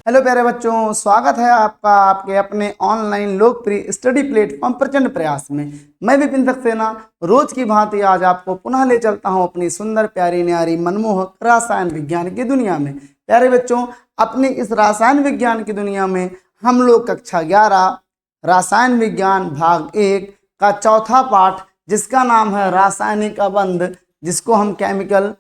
Hello प्यारे बच्चों, स्वागत है आपका आपके अपने ऑनलाइन लोकप्रिय स्टडी प्लेटफॉर्म प्रचंड प्रयास में। मैं विपिन सक्सेना रोज की भांति आज आपको पुनः ले चलता हूं अपनी सुंदर प्यारी न्यारी मनमोहक रसायन विज्ञान की दुनिया में। प्यारे बच्चों, अपनी इस रसायन विज्ञान की दुनिया में हम लोग कक्षा 11 रसायन विज्ञान भाग 1 का चौथा पाठ, जिसका नाम है रासायनिक अबंध, जिसको हम केमिकल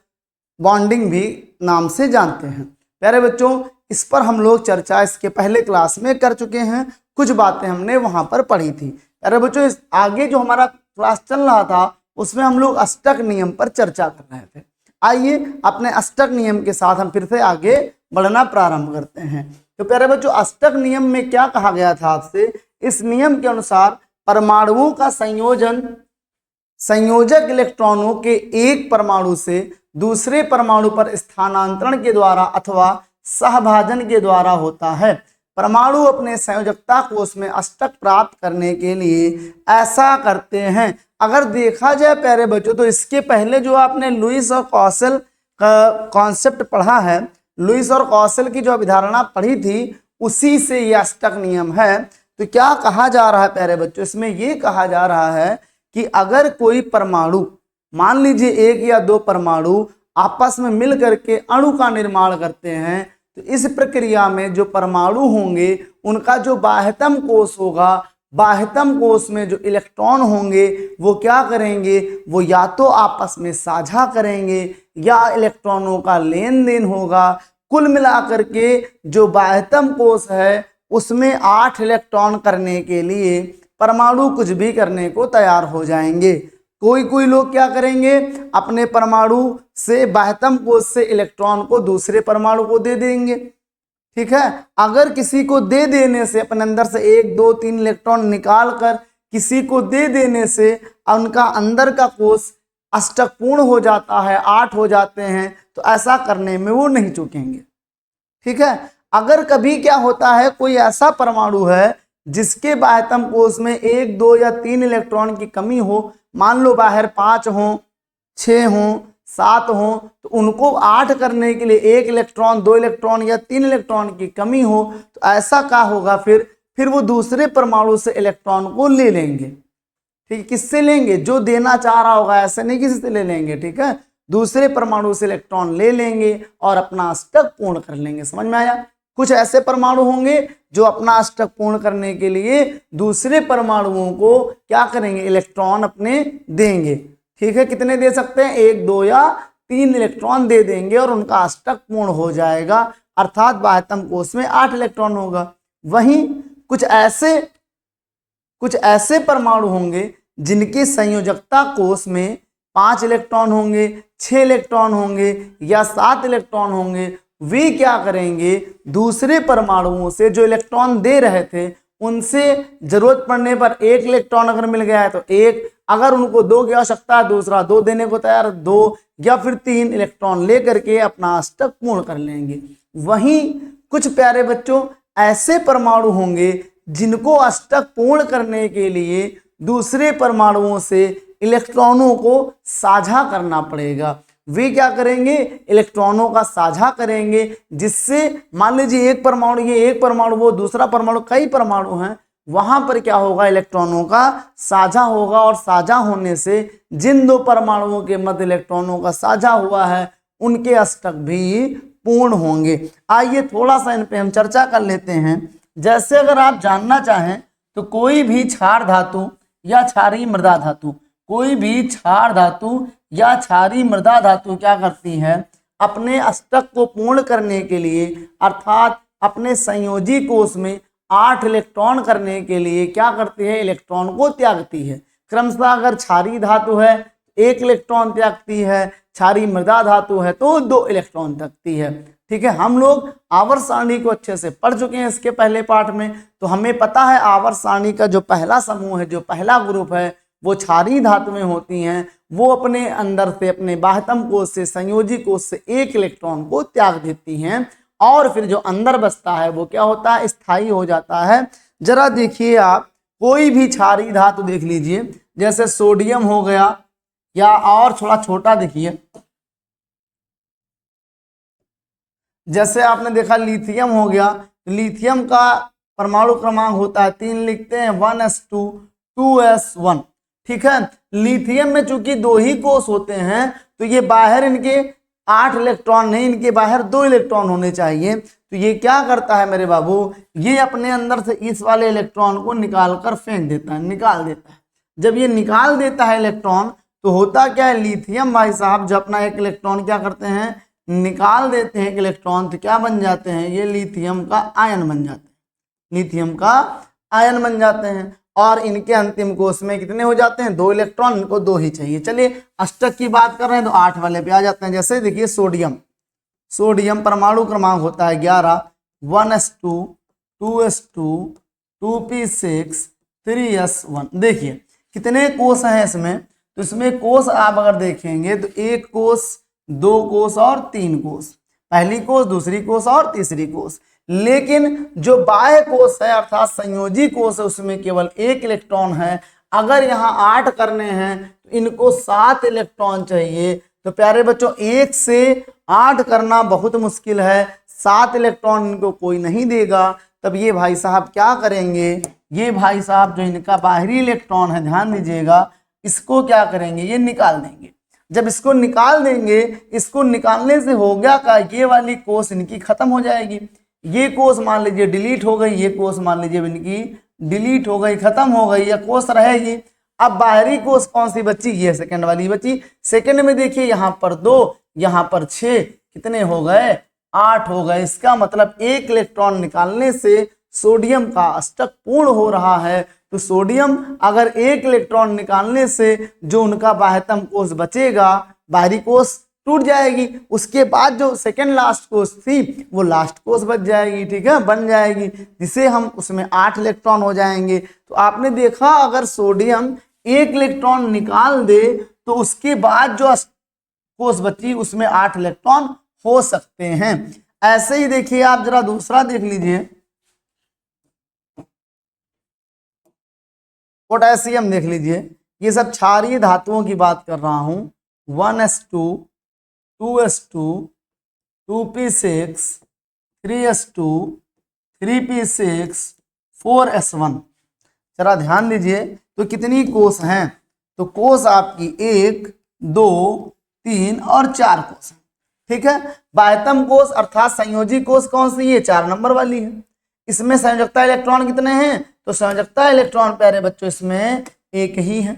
बॉन्डिंग भी नाम से जानते हैं। प्यारे बच्चों, इस पर हम लोग चर्चा इसके पहले क्लास में कर चुके हैं। कुछ बातें हमने वहां पर पढ़ी थी। प्यारे बच्चों, इस आगे जो हमारा क्लास चल रहा था उसमें हम लोग अष्टक नियम पर चर्चा कर रहे थे। आइए अपने अष्टक नियम के साथ हम फिर से आगे बढ़ना प्रारंभ करते हैं। तो प्यारे बच्चों, अष्टक नियम में क्या कहा गया था आपसे? इस नियम के अनुसार परमाणुओं का संयोजक इलेक्ट्रॉनों के एक परमाणु से दूसरे परमाणु पर स्थानांतरण के द्वारा अथवा सहभाजन के द्वारा होता है। परमाणु अपने संयोजकता कोष में अष्टक प्राप्त करने के लिए ऐसा करते हैं। अगर देखा जाए प्यारे बच्चों, तो इसके पहले जो आपने लुईस और कौशल का कॉन्सेप्ट पढ़ा है, लुईस और कौशल की जो अवधारणा पढ़ी थी, उसी से ये अष्टक नियम है। तो क्या कहा जा रहा है प्यारे बच्चों? इसमें ये कहा जा रहा है कि अगर कोई परमाणु, मान लीजिए एक या दो परमाणु आपस में मिल करके अणु का निर्माण करते हैं, तो इस प्रक्रिया में जो परमाणु होंगे उनका जो बाह्यतम कोष होगा, बाह्यतम कोष में जो इलेक्ट्रॉन होंगे वो क्या करेंगे? वो या तो आपस में साझा करेंगे या इलेक्ट्रॉनों का लेन देन होगा। कुल मिलाकर के जो बाह्यतम कोष है उसमें 8 इलेक्ट्रॉन करने के लिए परमाणु कुछ भी करने को तैयार हो जाएंगे। कोई लोग क्या करेंगे? अपने परमाणु से बाह्यतम कोष से इलेक्ट्रॉन को दूसरे परमाणु को दे देंगे। ठीक है, अगर किसी को दे देने से, अपने अंदर से 1 2 3 इलेक्ट्रॉन निकाल कर किसी को दे देने से उनका अंदर का कोष अष्टक पूर्ण हो जाता है, 8 हो जाते हैं, तो ऐसा करने में वो नहीं चूकेंगे। ठीक है, अगर कभी क्या होता है, कोई ऐसा परमाणु है जिसके बाह्यतम कोष में 1 2 या 3 इलेक्ट्रॉन की कमी हो, मान लो बाहर 5 हो, 6 हो, 7 हो, तो उनको 8 करने के लिए 1 इलेक्ट्रॉन, 2 इलेक्ट्रॉन या 3 इलेक्ट्रॉन की कमी हो, तो ऐसा क्या होगा? फिर वो दूसरे परमाणु से इलेक्ट्रॉन को ले लेंगे। ठीक है, किससे लेंगे? जो देना चाह रहा होगा, ऐसे नहीं किसी से ले लेंगे। ठीक है, दूसरे परमाणु से इलेक्ट्रॉन ले लेंगे और अपना अष्टक पूर्ण कर लेंगे। समझ में आया? कुछ ऐसे परमाणु होंगे जो अपना अष्टक पूर्ण करने के लिए दूसरे परमाणुओं को क्या करेंगे? इलेक्ट्रॉन अपने देंगे। ठीक है, कितने दे सकते हैं? 1 2 या 3 इलेक्ट्रॉन दे देंगे और उनका अष्टक पूर्ण हो जाएगा, अर्थात बाह्यतम कोष में 8 इलेक्ट्रॉन होगा। वहीं कुछ ऐसे परमाणु होंगे जिनकी संयोजकता कोष में 5 इलेक्ट्रॉन होंगे, 6 इलेक्ट्रॉन होंगे या 7 इलेक्ट्रॉन होंगे। वे क्या करेंगे? दूसरे परमाणुओं से जो इलेक्ट्रॉन दे रहे थे उनसे जरूरत पड़ने पर 1 इलेक्ट्रॉन अगर मिल गया है तो 1, अगर उनको 2 की आवश्यकता है, दूसरा 2 देने को तैयार, 2 या फिर 3 इलेक्ट्रॉन लेकर के अपना अष्टक पूर्ण कर लेंगे। वहीं कुछ प्यारे बच्चों ऐसे परमाणु होंगे जिनको अष्टक पूर्ण करने के लिए दूसरे परमाणुओं से इलेक्ट्रॉनों को साझा करना पड़ेगा। वे क्या करेंगे? इलेक्ट्रॉनों का साझा करेंगे, जिससे मान लीजिए एक परमाणु, ये एक परमाणु, वो दूसरा परमाणु, कई परमाणु हैं, वहां पर क्या होगा? इलेक्ट्रॉनों का साझा होगा और साझा होने से जिन 2 परमाणुओं के मध्य इलेक्ट्रॉनों का साझा हुआ है उनके अष्टक भी पूर्ण होंगे। आइए थोड़ा सा इन पे हम चर्चा कर लेते हैं। जैसे अगर आप जानना चाहें तो कोई भी क्षार धातु या क्षारीय मृदा धातु, कोई भी क्षार धातु या क्षारीय मृदा धातु क्या करती है? अपने अष्टक को पूर्ण करने के लिए, अर्थात अपने संयोजी कोष में 8 इलेक्ट्रॉन करने के लिए क्या करती है? इलेक्ट्रॉन को त्यागती है। क्रमशः अगर क्षारीय धातु है 1 इलेक्ट्रॉन त्यागती है, क्षारीय मृदा धातु है तो 2 इलेक्ट्रॉन त्यागती है। ठीक है, हम लोग आवर्त सारणी को अच्छे से पढ़ चुके हैं इसके पहले पाठ में, तो हमें पता है आवर्त सारणी का जो पहला समूह है, जो पहला ग्रुप है, वो क्षारीय धातु में होती हैं। वो अपने अंदर से, अपने बाह्यतम कोष से, संयोजी कोष से 1 इलेक्ट्रॉन को त्याग देती हैं और फिर जो अंदर बचता है वो क्या होता है? स्थायी हो जाता है। जरा देखिए आप, कोई भी क्षारीय धातु देख लीजिए, जैसे सोडियम हो गया, या और थोड़ा छोटा देखिए, जैसे आपने देखा लिथियम हो गया, तो लिथियम का परमाणु क्रमांक होता है 3, लिखते हैं 1s2 2s1। ठीक है, लिथियम में चूंकि 2 ही कोष होते हैं तो ये बाहर इनके 8 इलेक्ट्रॉन नहीं, इनके बाहर 2 इलेक्ट्रॉन होने चाहिए। तो ये क्या करता है मेरे बाबू, ये अपने अंदर से इस वाले इलेक्ट्रॉन को निकाल कर फेंक देता है, निकाल देता है। जब ये निकाल देता है इलेक्ट्रॉन तो होता क्या है, लिथियम भाई साहब जब अपना एक इलेक्ट्रॉन क्या करते हैं, निकाल देते हैं एक इलेक्ट्रॉन, तो क्या बन जाते हैं, ये लिथियम का आयन बन जाते हैं, लिथियम का आयन बन जाते हैं। और इनके अंतिम कोष में कितने हो जाते हैं, 2 इलेक्ट्रॉन, इनको 2 ही चाहिए। चलिए अष्टक की बात कर रहे हैं तो 8 वाले पे आ जाते हैं। जैसे देखिए सोडियम, सोडियम परमाणु क्रमांक होता है 11, 1s2 2s2 2p6 3s1। देखिए कितने कोष हैं इसमें, तो इसमें कोष आप अगर देखेंगे तो 1 कोष, 2 कोष और 3 कोष, पहली कोष, दूसरी कोष और तीसरी कोष। लेकिन जो बाह्य कोष है अर्थात संयोजी कोष है उसमें केवल 1 इलेक्ट्रॉन है। अगर यहाँ 8 करने हैं तो इनको 7 इलेक्ट्रॉन चाहिए। तो प्यारे बच्चों 1 से 8 करना बहुत मुश्किल है, 7 इलेक्ट्रॉन इनको कोई नहीं देगा। तब ये भाई साहब क्या करेंगे, ये भाई साहब जो इनका बाहरी इलेक्ट्रॉन है, ध्यान दीजिएगा, इसको क्या करेंगे, ये निकाल देंगे। जब इसको निकाल देंगे, इसको निकालने से हो गया का, ये वाली कोष इनकी खत्म हो जाएगी। ये कोष मान लीजिए डिलीट हो गई, ये कोष मान लीजिए इनकी डिलीट हो गई, खत्म हो गई, या कोष रहेगी। अब बाहरी कोष कौन सी बची, ये सेकंड वाली बची। सेकंड में देखिए यहाँ पर 2, यहाँ पर 6, कितने हो गए, 8 हो गए। इसका मतलब 1 इलेक्ट्रॉन निकालने से सोडियम का अष्टक पूर्ण हो रहा है। तो सोडियम अगर 1 इलेक्ट्रॉन निकालने से जो उनका बाह्यतम कोष बचेगा, बाहरी कोष टूट जाएगी, उसके बाद जो सेकेंड लास्ट कोष थी वो लास्ट कोष बच जाएगी, ठीक है, बन जाएगी, जिसे हम उसमें 8 इलेक्ट्रॉन हो जाएंगे। तो आपने देखा अगर सोडियम 1 इलेक्ट्रॉन निकाल दे तो उसके बाद जो कोष बची उसमें 8 इलेक्ट्रॉन हो सकते हैं। ऐसे ही देखिए आप जरा दूसरा देख लीजिए, पोटेशियम देख लीजिए। ये सब क्षारीय धातुओं की बात कर रहा हूं। 1s2 2s2 2p6 3s2 3p6 4s1। जरा ध्यान दीजिए तो कितनी कोष हैं, तो कोष आपकी 1 2 3 और 4 कोष हैं, ठीक है। बाह्यतम कोष अर्थात संयोजी कोष कौन सी है, 4 नंबर वाली है। इसमें संयोजकता इलेक्ट्रॉन कितने हैं, तो संयोजकता इलेक्ट्रॉन प्यारे बच्चों इसमें 1 ही है।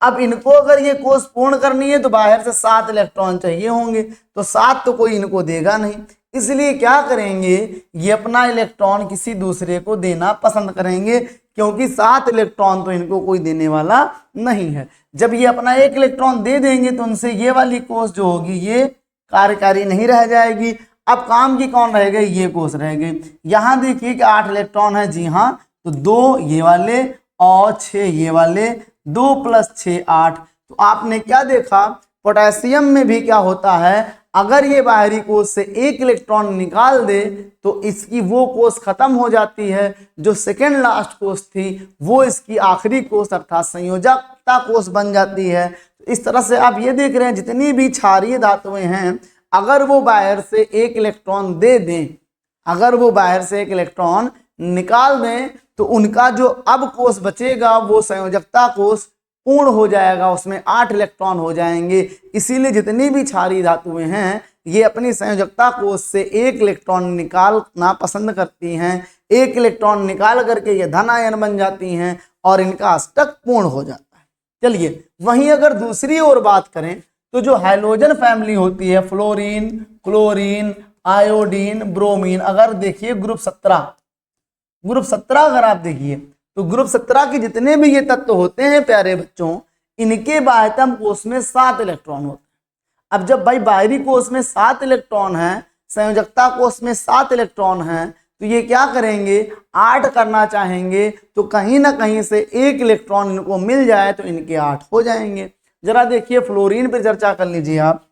अब इनको अगर ये कोष पूर्ण करनी है तो बाहर से 7 इलेक्ट्रॉन चाहिए होंगे, तो 7 तो कोई इनको देगा नहीं, इसलिए क्या करेंगे, ये अपना इलेक्ट्रॉन किसी दूसरे को देना पसंद करेंगे, क्योंकि 7 इलेक्ट्रॉन तो इनको कोई देने वाला नहीं है। जब ये अपना 1 इलेक्ट्रॉन दे देंगे तो उनसे ये वाली कोष जो होगी ये कार्यकारी नहीं रह जाएगी। अब काम की कौन रह गई, ये कोष रह गई। यहाँ देखिए कि 8 इलेक्ट्रॉन है, जी हाँ, तो 2 ये वाले और 6 ये वाले, 2 + 6 8। तो आपने क्या देखा, पोटेशियम में भी क्या होता है, अगर ये बाहरी कोष से 1 इलेक्ट्रॉन निकाल दे तो इसकी वो कोष खत्म हो जाती है, जो सेकेंड लास्ट कोष थी वो इसकी आखिरी कोष अर्थात संयोजकता कोष बन जाती है। तो इस तरह से आप ये देख रहे हैं जितनी भी क्षारीय धातुएं हैं, अगर वो बाहर से 1 इलेक्ट्रॉन दे दें, अगर वो बाहर से 1 इलेक्ट्रॉन निकाल दें तो उनका जो अब कोष बचेगा वो संयोजकता कोष पूर्ण हो जाएगा, उसमें 8 इलेक्ट्रॉन हो जाएंगे। इसीलिए जितनी भी क्षारीय धातुएं हैं ये अपनी संयोजकता कोष से 1 इलेक्ट्रॉन निकालना पसंद करती हैं। 1 इलेक्ट्रॉन निकाल करके ये धन आयन बन जाती हैं और इनका अष्टक पूर्ण हो जाता है। चलिए वहीं अगर दूसरी ओर बात करें तो जो हाइड्रोजन फैमिली होती है, फ्लोरीन, क्लोरीन, आयोडीन, ब्रोमीन, अगर देखिए ग्रुप 17 अगर आप देखिए तो ग्रुप 17 के जितने भी ये तत्व होते हैं प्यारे बच्चों, इनके बाह्यतम कोष में 7 इलेक्ट्रॉन होते हैं। अब जब भाई बाहरी कोष में 7 इलेक्ट्रॉन है, संयोजकता कोष में 7 इलेक्ट्रॉन है, तो ये क्या करेंगे, 8 करना चाहेंगे तो कहीं ना कहीं से 1 इलेक्ट्रॉन इनको मिल जाए तो इनके 8 हो जाएंगे। जरा देखिए फ्लोरीन पर चर्चा कर लीजिए आप।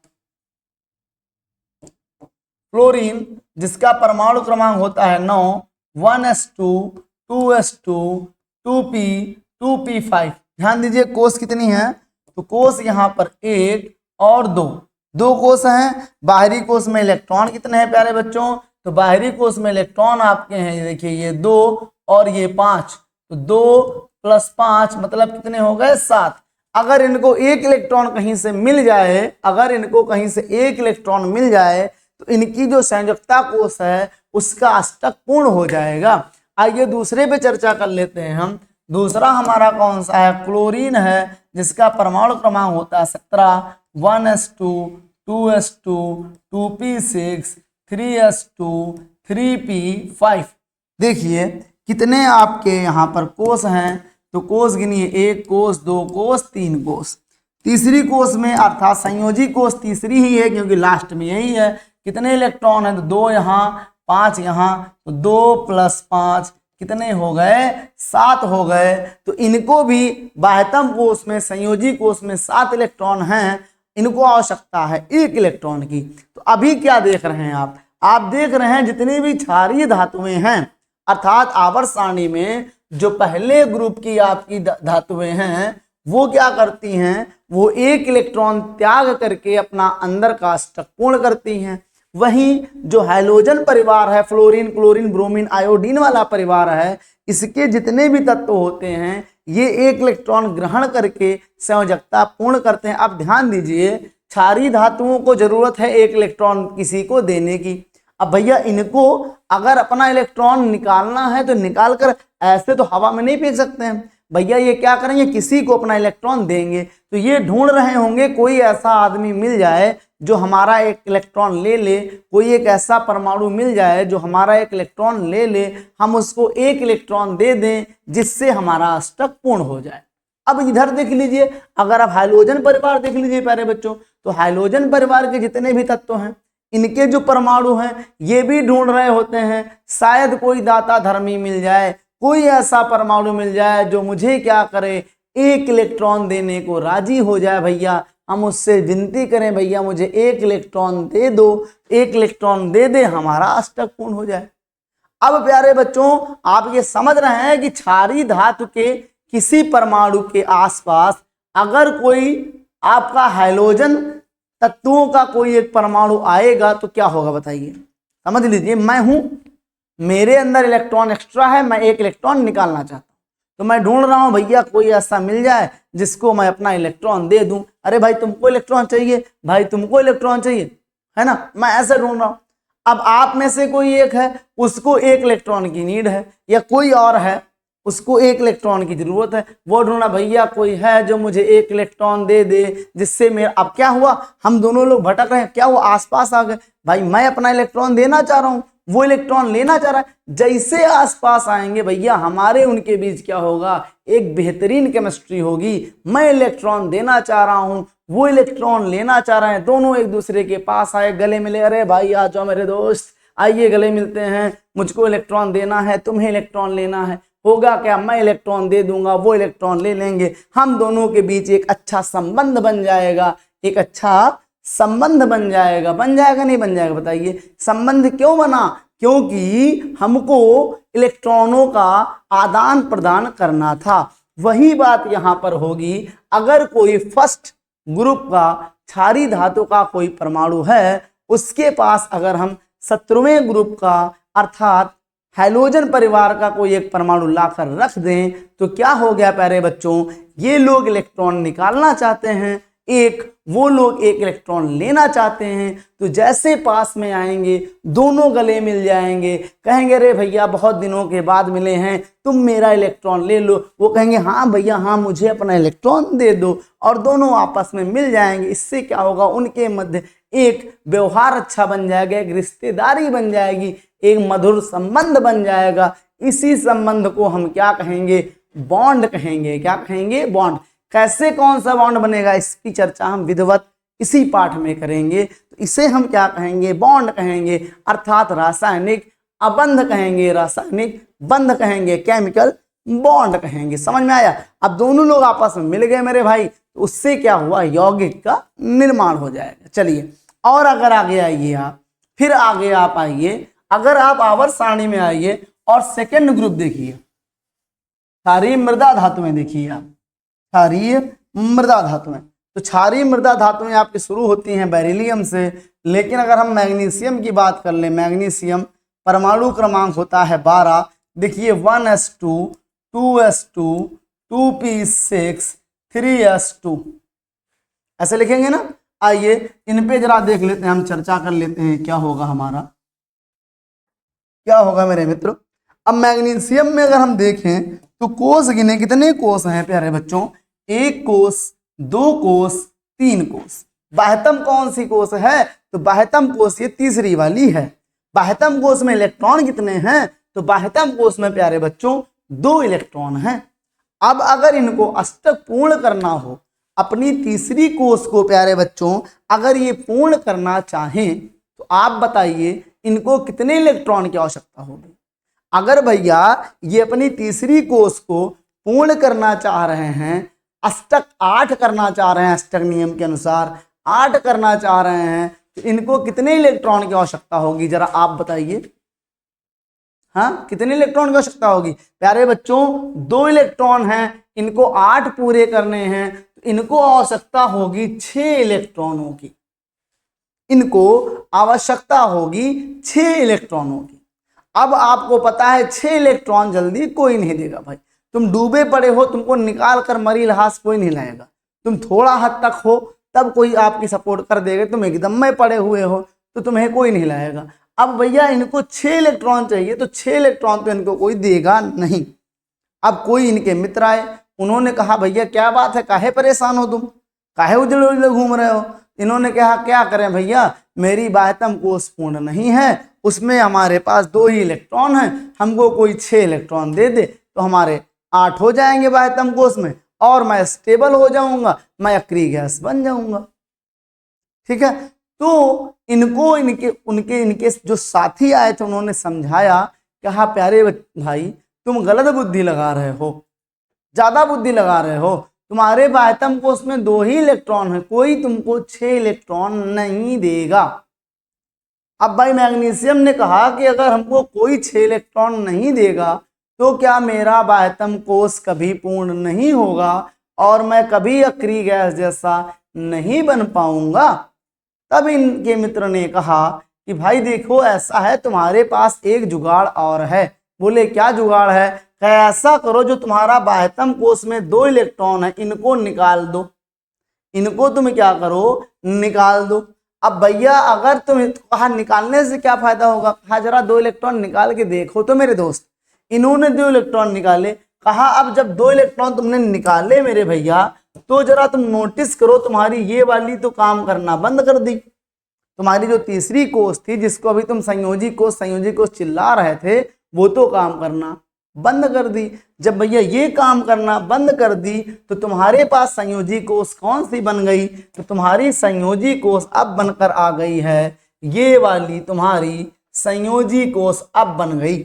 फ्लोरीन जिसका परमाणु क्रमांक होता है 9, 1s2 2s2 2p 2p5। ध्यान दीजिए कोष कितनी है, तो कोष यहाँ पर 1 और 2 कोष हैं। बाहरी कोष में इलेक्ट्रॉन कितने हैं प्यारे बच्चों, तो बाहरी कोष में इलेक्ट्रॉन आपके हैं, ये देखिए ये 2 और ये 5, तो 2 + 5 मतलब कितने हो गए 7। अगर इनको एक इलेक्ट्रॉन कहीं से मिल जाए, अगर इनको कहीं से एक इलेक्ट्रॉन मिल जाए तो इनकी जो संयोजकता कोष है उसका अष्टक पूर्ण हो जाएगा। आइए दूसरे पे चर्चा कर लेते हैं हम। दूसरा हमारा कौन सा है, क्लोरीन है, जिसका परमाणु क्रमांक होता है 17, 1s2 2s2 2p6 3s2 3p5। देखिए कितने आपके यहाँ पर कोष हैं, तो कोष गिनिए 1 कोष 2 कोष 3 कोष। तीसरी कोष में अर्थात संयोजी कोष तीसरी ही है क्योंकि लास्ट में यही है। कितने इलेक्ट्रॉन हैं, तो 2 यहाँ 5 यहाँ, तो 2 + 5 कितने हो गए 7 हो गए। तो इनको भी बाह्यतम कोष में संयोजी कोष में 7 इलेक्ट्रॉन हैं, इनको आवश्यकता है 1 इलेक्ट्रॉन की। तो अभी क्या देख रहे हैं आप देख रहे हैं जितनी भी क्षारीय धातुएं हैं अर्थात आवर्त सारणी में जो पहले ग्रुप की आपकी धातुएं हैं वो क्या करती हैं, वो 1 इलेक्ट्रॉन त्याग करके अपना अंदर का अष्टक पूर्ण करती हैं। वहीं जो हैलोजन परिवार है, फ्लोरीन क्लोरीन ब्रोमीन आयोडीन वाला परिवार है, इसके जितने भी तत्व होते हैं ये 1 इलेक्ट्रॉन ग्रहण करके संयोजकता पूर्ण करते हैं। अब ध्यान दीजिए क्षारीय धातुओं को जरूरत है 1 इलेक्ट्रॉन किसी को देने की। अब भैया इनको अगर अपना इलेक्ट्रॉन निकालना है तो निकाल कर ऐसे तो हवा में नहीं फेंक सकते हैं भैया, ये क्या करेंगे किसी को अपना इलेक्ट्रॉन देंगे। तो ये ढूंढ रहे होंगे कोई ऐसा आदमी मिल जाए जो हमारा 1 इलेक्ट्रॉन ले ले, कोई एक ऐसा परमाणु मिल जाए जो हमारा 1 इलेक्ट्रॉन ले ले, हम उसको 1 इलेक्ट्रॉन दे दें जिससे हमारा अष्टक पूर्ण हो जाए। अब इधर देख लीजिए, अगर आप हाइड्रोजन परिवार देख लीजिए प्यारे बच्चों, तो हाइड्रोजन परिवार के जितने भी तत्व हैं इनके जो परमाणु हैं ये भी ढूंढ रहे होते हैं शायद कोई दाता धर्मी मिल जाए, कोई ऐसा परमाणु मिल जाए जो मुझे क्या करे 1 इलेक्ट्रॉन देने को राजी हो जाए। भैया हम उससे विनती करें भैया मुझे 1 इलेक्ट्रॉन दे दो, 1 इलेक्ट्रॉन दे दे, हमारा अष्टक पूर्ण हो जाए। अब प्यारे बच्चों आप ये समझ रहे हैं कि क्षारीय धातु के किसी परमाणु के आसपास अगर कोई आपका हाइड्रोजन तत्वों का कोई एक परमाणु आएगा तो क्या होगा बताइए। समझ लीजिए मैं हूं, मेरे अंदर इलेक्ट्रॉन एक्स्ट्रा है, मैं 1 इलेक्ट्रॉन निकालना चाहता हूं, तो मैं ढूंढ रहा हूं भैया कोई ऐसा मिल जाए जिसको मैं अपना इलेक्ट्रॉन दे दूं। अरे भाई तुमको इलेक्ट्रॉन चाहिए, भाई तुमको इलेक्ट्रॉन चाहिए, है ना, मैं ऐसे ढूंढ रहा हूं। अब आप में से कोई एक है उसको 1 इलेक्ट्रॉन की नीड है, या कोई और है उसको 1 इलेक्ट्रॉन की जरूरत है, वो ढूंढना भैया कोई है जो मुझे 1 इलेक्ट्रॉन दे दे जिससे मेरा। अब क्या हुआ, हम दोनों लोग भटक रहे हैं, क्या हुआ आसपास आ गए। भाई मैं अपना इलेक्ट्रॉन देना चाह रहा हूँ, वो इलेक्ट्रॉन लेना चाह रहा है। जैसे आसपास आएंगे भैया हमारे उनके बीच क्या होगा, एक बेहतरीन केमिस्ट्री होगी। मैं इलेक्ट्रॉन देना चाह रहा हूँ, वो इलेक्ट्रॉन लेना चाह रहे हैं, दोनों एक दूसरे के पास आए, गले मिले, अरे भाई आ जाओ मेरे दोस्त, आइए गले मिलते हैं, मुझको इलेक्ट्रॉन देना है, तुम्हें इलेक्ट्रॉन लेना है। होगा क्या, मैं इलेक्ट्रॉन दे दूंगा, वो इलेक्ट्रॉन ले लेंगे, हम दोनों के बीच एक अच्छा संबंध बन जाएगा, एक अच्छा संबंध बन जाएगा नहीं बन जाएगा बताइए। संबंध क्यों बना, क्योंकि हमको इलेक्ट्रॉनों का आदान प्रदान करना था। वही बात यहां पर होगी अगर कोई फर्स्ट ग्रुप का क्षारीय धातु का कोई परमाणु है उसके पास अगर हम 17वें ग्रुप का अर्थात हाइड्रोजन परिवार का कोई एक परमाणु लाकर रख दें तो क्या हो गया प्यारे बच्चों, ये लोग इलेक्ट्रॉन निकालना चाहते हैं एक, वो लोग 1 इलेक्ट्रॉन लेना चाहते हैं। तो जैसे पास में आएंगे दोनों गले मिल जाएंगे, कहेंगे अरे भैया बहुत दिनों के बाद मिले हैं, तुम मेरा इलेक्ट्रॉन ले लो, वो कहेंगे हाँ भैया हाँ मुझे अपना इलेक्ट्रॉन दे दो, और दोनों आपस में मिल जाएंगे। इससे क्या होगा, उनके मध्य एक व्यवहार अच्छा बन जाएगा, एक रिश्तेदारी बन जाएगी, एक मधुर संबंध बन जाएगा। इसी संबंध को हम क्या कहेंगे, बॉन्ड कहेंगे। क्या कहेंगे, बॉन्ड। कैसे, कौन सा बॉन्ड बनेगा, इसकी चर्चा हम विधिवत इसी पाठ में करेंगे। तो इसे हम क्या कहेंगे, बॉन्ड कहेंगे, अर्थात रासायनिक अबंध कहेंगे, रासायनिक बंध कहेंगे, केमिकल बॉन्ड कहेंगे। समझ में आया। अब दोनों लोग आपस में मिल गए मेरे भाई, तो उससे क्या हुआ, यौगिक का निर्माण हो जाएगा। चलिए और अगर आगे आइए आप, फिर आगे आप आइए, अगर आप आवर्त सारणी में आइए और सेकेंड ग्रुप देखिए, क्षारीय मृदा धातु में देखिए आप, क्षारीय मृदा धातु में। तो क्षारीय मृदा धातुएं आपकी शुरू होती हैं बेरिलियम से, लेकिन अगर हम मैग्नीशियम की बात कर लें, मैग्नीशियम परमाणु क्रमांक होता है 12। देखिए 1s2 2s2 2p6 3s2 ऐसे लिखेंगे ना। आइए इन पे जरा देख लेते हैं, हम चर्चा कर लेते हैं क्या होगा हमारा, क्या होगा मेरे मित्र। अब मैग्नीशियम में अगर हम देखें तो कोष गिने, कितने कोष हैं प्यारे बच्चों, 1 कोष 2 कोष 3 कोष। बाह्यतम कौन सी कोष है, तो बाह्यतम कोष ये तीसरी वाली है। बाह्यतम कोष में इलेक्ट्रॉन कितने हैं, तो बाह्यतम कोष में प्यारे बच्चों 2 इलेक्ट्रॉन हैं। अब अगर इनको अष्टक पूर्ण करना हो, अपनी तीसरी कोष को प्यारे बच्चों अगर ये पूर्ण करना चाहें, तो आप बताइए इनको कितने इलेक्ट्रॉन की आवश्यकता होगी। अगर भैया ये अपनी तीसरी कोष को पूर्ण करना चाह रहे हैं, अष्टक 8 करना चाह रहे हैं, अष्टक नियम के अनुसार 8 करना चाह रहे हैं, तो इनको कितने इलेक्ट्रॉन की आवश्यकता होगी, जरा आप बताइए। हाँ, कितने इलेक्ट्रॉन की आवश्यकता होगी प्यारे बच्चों, 2 इलेक्ट्रॉन हैं, इनको 8 पूरे करने हैं, तो इनको आवश्यकता होगी 6 इलेक्ट्रॉनों की। इनको आवश्यकता होगी 6 इलेक्ट्रॉनों की। अब आपको पता है 6 इलेक्ट्रॉन जल्दी कोई नहीं देगा भाई। तुम डूबे पड़े हो, तुमको निकाल कर मरी लहास कोई नहीं लाएगा। तुम थोड़ा हद तक हो तब कोई आपकी सपोर्ट कर देगा, तुम एकदम में पड़े हुए हो तो तुम्हें कोई नहीं लाएगा। अब भैया इनको 6 इलेक्ट्रॉन चाहिए, तो 6 इलेक्ट्रॉन तो इनको कोई देगा नहीं। अब कोई इनके मित्र आए, उन्होंने कहा भैया क्या बात है, काहे परेशान हो तुम, काहे उजले उजले घूम रहे हो। इन्होंने कहा क्या करें भैया, मेरी बाह्यतम कोष पूर्ण नहीं है, उसमें हमारे पास 2 ही इलेक्ट्रॉन हैं, हमको कोई 6 इलेक्ट्रॉन दे दे तो हमारे 8 हो जाएंगे बाह्यतम कोष में, और मैं स्टेबल हो जाऊंगा, मैं अक्रिय गैस बन जाऊंगा। ठीक है, तो इनको इनके जो साथी आए थे उन्होंने समझाया, कहा प्यारे भाई तुम गलत बुद्धि लगा रहे हो, ज्यादा बुद्धि लगा रहे हो, तुम्हारे बाह्यतम कोष में 2 ही इलेक्ट्रॉन है, कोई तुमको 6 इलेक्ट्रॉन नहीं देगा। अब भाई मैग्नीशियम ने कहा कि अगर हमको कोई 6 इलेक्ट्रॉन नहीं देगा तो क्या मेरा बाह्यतम कोष कभी पूर्ण नहीं होगा और मैं कभी अक्रिय गैस जैसा नहीं बन पाऊंगा। तब इनके मित्र ने कहा कि भाई देखो ऐसा है, तुम्हारे पास एक जुगाड़ और है। बोले क्या जुगाड़ है, ऐसा करो जो तुम्हारा बाह्यतम कोष में 2 इलेक्ट्रॉन है इनको निकाल दो, इनको तुम क्या करो निकाल दो। अब भैया अगर तुम कहा निकालने से क्या फायदा होगा, कहा जरा 2 इलेक्ट्रॉन निकाल के देखो तो मेरे दोस्त। इन्होंने 2 इलेक्ट्रॉन निकाले, कहा अब जब 2 इलेक्ट्रॉन तुमने निकाले मेरे भैया, तो जरा तुम नोटिस करो तुम्हारी ये वाली तो काम करना बंद कर दी, तुम्हारी जो तीसरी कोष थी जिसको अभी तुम संयोजी कोष चिल्ला रहे थे, वो तो काम करना बंद कर दी। जब भैया ये काम करना बंद कर दी तो तुम्हारे पास संयोजी कोष कौन सी बन गई, तो तुम्हारी संयोजी कोष अब बनकर आ गई है ये वाली, तुम्हारी संयोजी कोष अब बन गई।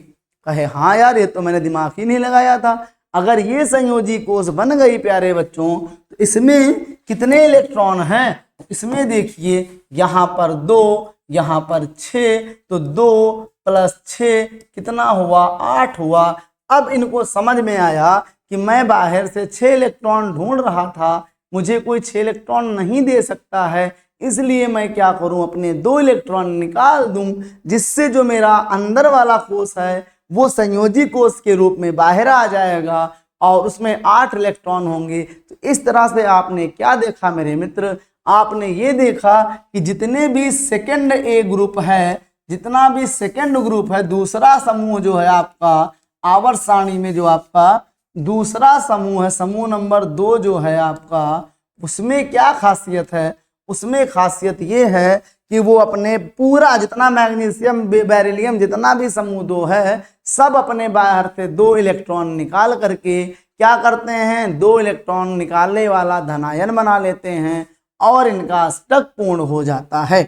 कहे हाँ यार ये तो मैंने दिमाग ही नहीं लगाया था। अगर ये संयोजी कोष बन गई प्यारे बच्चों, तो इसमें कितने इलेक्ट्रॉन हैं, इसमें देखिए यहाँ पर 2, यहाँ पर 6, तो 2 + 6 कितना हुआ, 8 हुआ। अब इनको समझ में आया कि मैं बाहर से 6 इलेक्ट्रॉन ढूंढ रहा था, मुझे कोई 6 इलेक्ट्रॉन नहीं दे सकता है, इसलिए मैं क्या करूं अपने 2 इलेक्ट्रॉन निकाल दूं, जिससे जो मेरा अंदर वाला कोष है वो संयोजी कोष के रूप में बाहर आ जाएगा और उसमें 8 इलेक्ट्रॉन होंगे। तो इस तरह से आपने क्या देखा मेरे मित्र, आपने ये देखा कि जितने भी सेकंड ए ग्रुप है, जितना भी सेकंड ग्रुप है, दूसरा समूह जो है आपका आवर्त सारणी में, जो आपका दूसरा समूह है, समूह नंबर 2 जो है आपका, उसमें क्या खासियत है, उसमें खासियत ये है कि वो अपने पूरा जितना मैग्नीशियम बेरिलियम जितना भी समूह 2 है, सब अपने बाहर से 2 इलेक्ट्रॉन निकाल करके क्या करते हैं, 2 इलेक्ट्रॉन निकालने वाला धनायन बना लेते हैं और इनका अष्टक पूर्ण हो जाता है।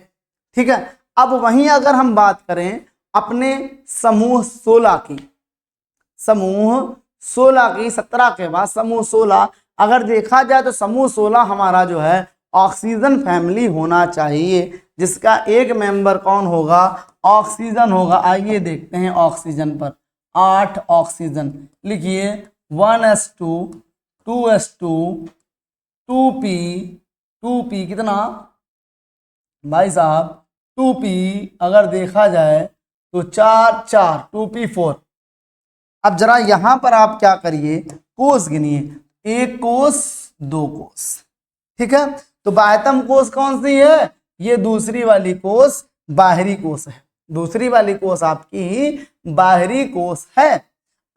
ठीक है, अब वहीं अगर हम बात करें अपने समूह 16 की, समूह 16 की 17 के बाद समूह 16 अगर देखा जाए तो समूह 16 हमारा जो है ऑक्सीजन फैमिली होना चाहिए, जिसका एक मेंबर कौन होगा, ऑक्सीजन होगा। आइए देखते हैं ऑक्सीजन पर, 8 ऑक्सीजन लिखिए, 1s2 2s2 2p 2p कितना भाई साहब 2p अगर देखा जाए तो 4 4 2p4। अब जरा यहां पर आप क्या करिए, कोस गिनिए, 1 कोस 2 कोस, ठीक है। तो बाह्यतम कोस कौन सी है, ये दूसरी वाली कोस बाहरी कोस है, दूसरी वाली कोस आपकी बाहरी कोस है।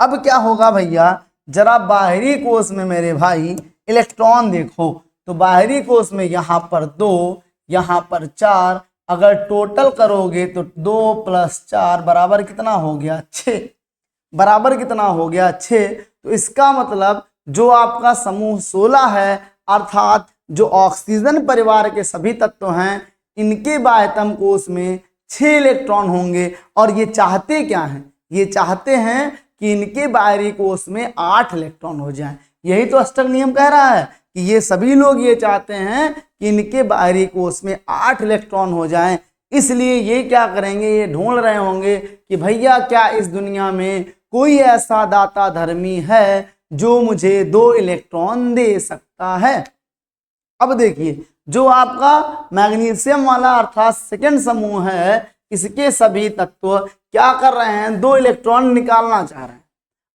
अब क्या होगा भैया, जरा बाहरी कोस में मेरे भाई इलेक्ट्रॉन देखो, तो बाहरी कोस में यहाँ पर 2 यहाँ पर 4, अगर टोटल करोगे तो 2 + 4 बराबर कितना हो गया 6, बराबर कितना हो गया 6। तो इसका मतलब जो आपका समूह 16 है, अर्थात जो ऑक्सीजन परिवार के सभी तत्व हैं, इनके बाह्यतम कोश में 6 इलेक्ट्रॉन होंगे। और ये चाहते क्या हैं, ये चाहते हैं कि इनके बाहरी कोश में 8 इलेक्ट्रॉन हो जाएं। यही तो अष्टक नियम कह रहा है कि ये सभी लोग ये चाहते हैं कि इनके बाहरी कोश में 8 इलेक्ट्रॉन हो जाएं। इसलिए ये क्या करेंगे, ये ढूंढ रहे होंगे कि भैया क्या इस दुनिया में कोई ऐसा दाता धर्मी है जो मुझे 2 इलेक्ट्रॉन दे सकता है। अब देखिए, जो आपका मैग्नीशियम वाला अर्थात सेकंड समूह है, इसके सभी तत्व क्या कर रहे हैं, 2 इलेक्ट्रॉन निकालना चाह रहे हैं।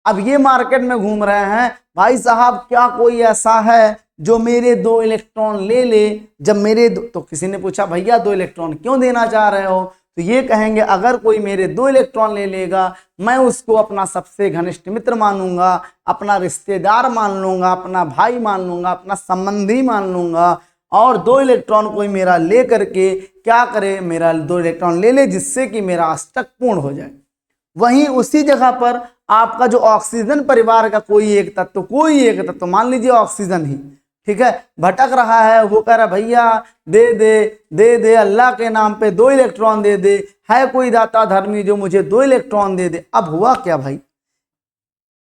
अब ये मार्केट में घूम रहे हैं, भाई साहब क्या कोई ऐसा है जो मेरे 2 इलेक्ट्रॉन ले ले। जब मेरे तो किसी ने पूछा भैया 2 इलेक्ट्रॉन क्यों देना चाह रहे हो, तो ये कहेंगे अगर कोई मेरे 2 इलेक्ट्रॉन ले लेगा, मैं उसको अपना सबसे घनिष्ठ मित्र मानूंगा, अपना रिश्तेदार मान लूंगा, अपना भाई मान लूंगा, अपना संबंधी मान लूंगा। और 2 इलेक्ट्रॉन कोई मेरा ले करके क्या करे, मेरा 2 इलेक्ट्रॉन ले ले जिससे कि मेरा अष्टक पूर्ण हो जाए। वहीं उसी जगह पर आपका जो ऑक्सीजन परिवार का कोई एक तत्व मान लीजिए ऑक्सीजन ही, ठीक है, भटक रहा है, वो कह रहा भैया दे दे दे दे, अल्लाह के नाम पे 2 इलेक्ट्रॉन दे दे, है कोई दाता धर्मी जो मुझे 2 इलेक्ट्रॉन दे दे। अब हुआ क्या भाई,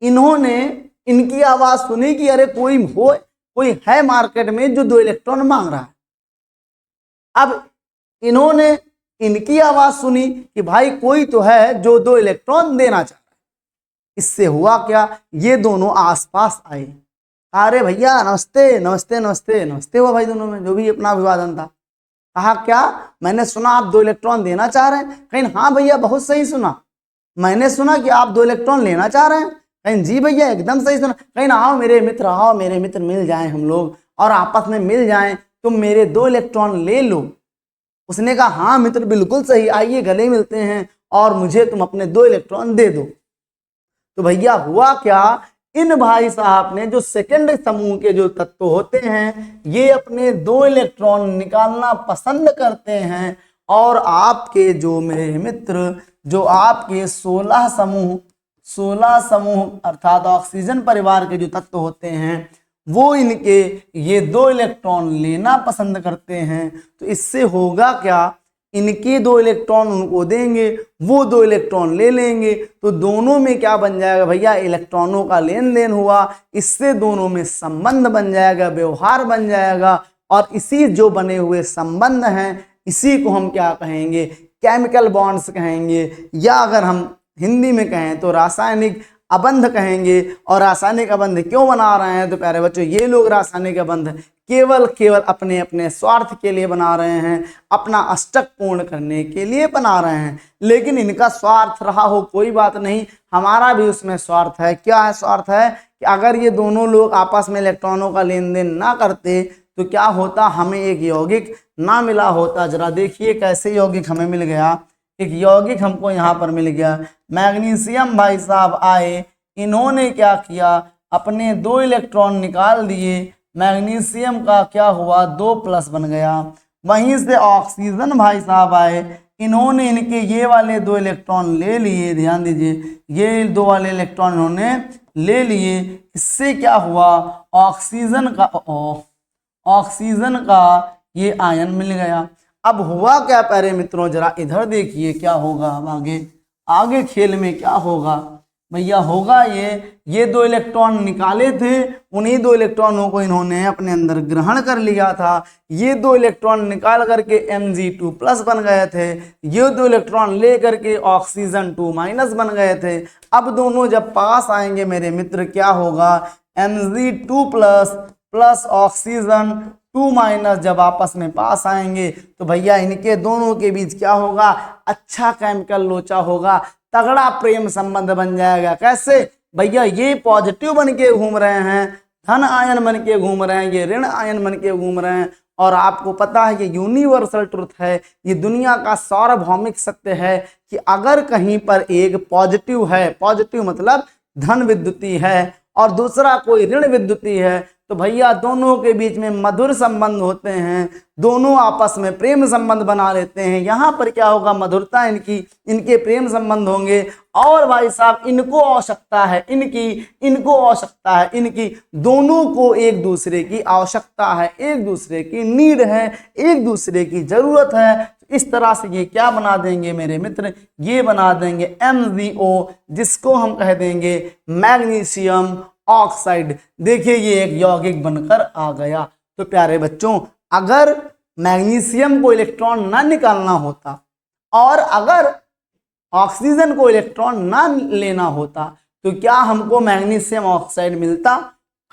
इन्होंने इनकी आवाज सुनी कि अरे कोई है मार्केट में जो 2 इलेक्ट्रॉन मांग रहा है। अब इन्होंने इनकी आवाज सुनी कि भाई कोई तो है जो 2 इलेक्ट्रॉन देना चाह रहा है। इससे हुआ क्या, ये दोनों आसपास आए, अरे भैया नमस्ते नमस्ते नमस्ते नमस्ते हुआ भाई दोनों में, जो भी अपना अभिवादन था। कहा क्या, मैंने सुना आप 2 इलेक्ट्रॉन देना चाह रहे हैं। कहीं हाँ भैया बहुत सही सुना, मैंने सुना कि आप 2 इलेक्ट्रॉन लेना चाह रहे हैं। कहीं जी भैया एकदम सही सुना। कहीं ना आओ मेरे मित्र मिल जाएं हम लोग और आपस में मिल जाएं, तुम मेरे 2 इलेक्ट्रॉन ले लो। उसने कहा हाँ मित्र बिल्कुल सही, आइए गले मिलते हैं और मुझे तुम अपने 2 इलेक्ट्रॉन दे दो। तो भैया हुआ क्या, इन भाई साहब ने जो सेकंड समूह के जो तत्व होते हैं, ये अपने 2 इलेक्ट्रॉन निकालना पसंद करते हैं। और आपके जो मेरे मित्र जो आपके 16 समूह अर्थात ऑक्सीजन परिवार के जो तत्व होते हैं, वो इनके ये 2 इलेक्ट्रॉन लेना पसंद करते हैं। तो इससे होगा क्या, इनके 2 इलेक्ट्रॉन उनको देंगे, वो 2 इलेक्ट्रॉन ले लेंगे, तो दोनों में क्या बन जाएगा भैया, इलेक्ट्रॉनों का लेन देन हुआ। इससे दोनों में संबंध बन जाएगा, व्यवहार बन जाएगा। और इसी जो बने हुए संबंध हैं, इसी को हम क्या कहेंगे, केमिकल बॉन्ड्स कहेंगे, या अगर हम हिंदी में कहें तो रासायनिक अबंध कहेंगे। और रासायनिक अबंध क्यों बना रहे हैं, तो प्यारे बच्चों ये लोग रासायनिक अबंध केवल अपने अपने स्वार्थ के लिए बना रहे हैं, अपना अष्टक पूर्ण करने के लिए बना रहे हैं। लेकिन इनका स्वार्थ रहा हो कोई बात नहीं, हमारा भी उसमें स्वार्थ है। क्या है स्वार्थ है कि अगर ये दोनों लोग आपस में इलेक्ट्रॉनों का लेन देन ना करते तो क्या होता, हमें एक यौगिक ना मिला होता। जरा देखिए कैसे यौगिक हमें मिल गया, एक यौगिक हमको यहाँ पर मिल गया। मैग्नीशियम भाई साहब आए, इन्होंने क्या किया, अपने 2 इलेक्ट्रॉन निकाल दिए, मैग्नीशियम का क्या हुआ 2+ बन गया। वहीं से ऑक्सीजन भाई साहब आए, इन्होंने इनके ये वाले 2 इलेक्ट्रॉन ले लिए, ध्यान दीजिए ये 2 वाले इलेक्ट्रॉन इन्होंने ले लिए। इससे क्या हुआ, ऑक्सीजन का ये आयन मिल गया। अब हुआ क्या प्यारे मित्रों, जरा इधर देखिए क्या होगा, अब आगे खेल में क्या होगा भैया, होगा ये 2 इलेक्ट्रॉन निकाले थे, उन्हीं 2 इलेक्ट्रॉनों को इन्होंने अपने अंदर ग्रहण कर लिया था। ये 2 इलेक्ट्रॉन निकाल करके Mg2+ बन गए थे, ये 2 इलेक्ट्रॉन ले करके ऑक्सीजन 2- बन गए थे। अब दोनों जब पास आएंगे मेरे मित्र, क्या होगा, Mg2+ plus oxygen to minus जब आपस में पास आएंगे तो भैया इनके दोनों के बीच क्या होगा, अच्छा केमिकल लोचा होगा, तगड़ा प्रेम संबंध बन जाएगा। कैसे भैया, ये पॉजिटिव बन के घूम रहे हैं, धन आयन बन के घूम रहे हैं, ये ऋण आयन बन के घूम रहे हैं। और आपको पता है ये यूनिवर्सल ट्रुथ है, ये दुनिया का सार्वभौमिक सत्य है कि अगर कहीं पर एक पॉजिटिव है, पॉजिटिव मतलब धन विद्युती है, और दूसरा कोई ऋण विद्युती है, तो भैया दोनों के बीच में मधुर संबंध होते हैं, दोनों आपस में प्रेम संबंध बना लेते हैं। यहाँ पर क्या होगा, मधुरता इनके प्रेम संबंध होंगे। और भाई साहब इनको आवश्यकता है इनको आवश्यकता है इनकी, दोनों को एक दूसरे की आवश्यकता है, एक दूसरे की नीड है, एक दूसरे की जरूरत है। इस तरह से ये क्या बना देंगे मेरे मित्र, ये बना देंगे MgO, जिसको हम कह देंगे मैग्नीशियम ऑक्साइड। देखिए ये एक यौगिक बनकर आ गया। तो प्यारे बच्चों, अगर मैग्नीशियम को इलेक्ट्रॉन ना निकालना होता और अगर ऑक्सीजन को इलेक्ट्रॉन ना लेना होता तो क्या हमको मैग्नीशियम ऑक्साइड मिलता?